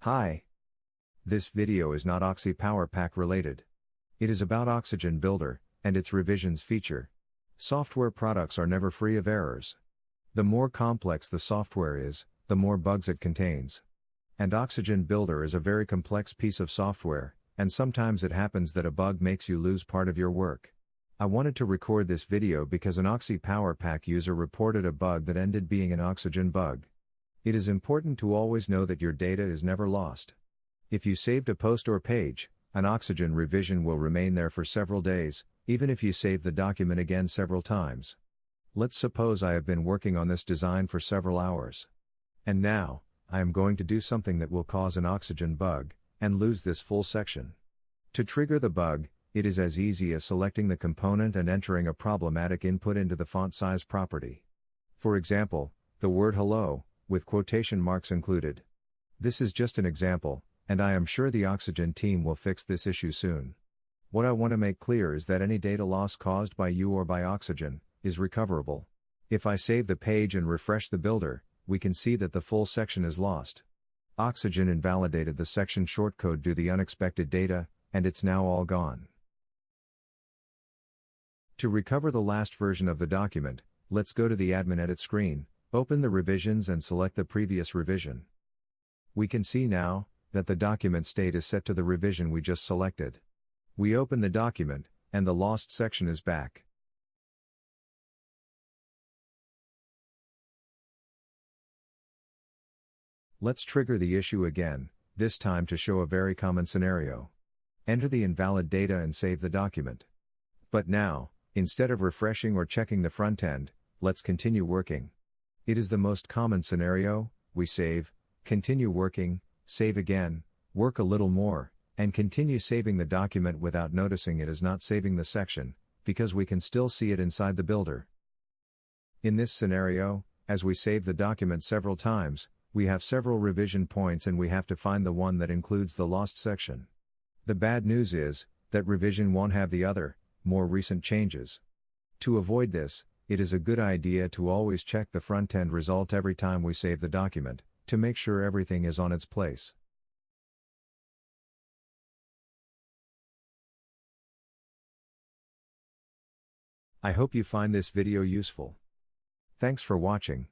Hi. This video is not Oxy Power Pack related. It is about Oxygen Builder and its revisions feature. Software products are never free of errors. The more complex the software is, the more bugs it contains. And Oxygen Builder is a very complex piece of software, and sometimes it happens that a bug makes you lose part of your work. I wanted to record this video because an Oxy Power Pack user reported a bug that ended being an Oxygen bug. It is important to always know that your data is never lost. If you saved a post or page, an Oxygen revision will remain there for several days, even if you save the document again several times. Let's suppose I have been working on this design for several hours. And now, I am going to do something that will cause an Oxygen bug, and lose this full section. To trigger the bug, it is as easy as selecting the component and entering a problematic input into the font size property. For example, the word hello, with quotation marks included. This is just an example, and I am sure the Oxygen team will fix this issue soon. What I want to make clear is that any data loss caused by you or by Oxygen is recoverable. If I save the page and refresh the builder, we can see that the full section is lost. Oxygen invalidated the section shortcode due to the unexpected data, and it's now all gone. To recover the last version of the document, let's go to the Admin Edit screen, open the revisions and select the previous revision. We can see now that the document state is set to the revision we just selected. We open the document, and the lost section is back. Let's trigger the issue again, this time to show a very common scenario. Enter the invalid data and save the document. But now, instead of refreshing or checking the front end, let's continue working. It is the most common scenario: we save, continue working, save again, work a little more, and continue saving the document without noticing it is not saving the section, because we can still see it inside the builder. In this scenario, as we save the document several times, we have several revision points and we have to find the one that includes the lost section. The bad news is that revision won't have the other, more recent changes. To avoid this, it is a good idea to always check the front-end result every time we save the document, to make sure everything is on its place. I hope you find this video useful. Thanks for watching.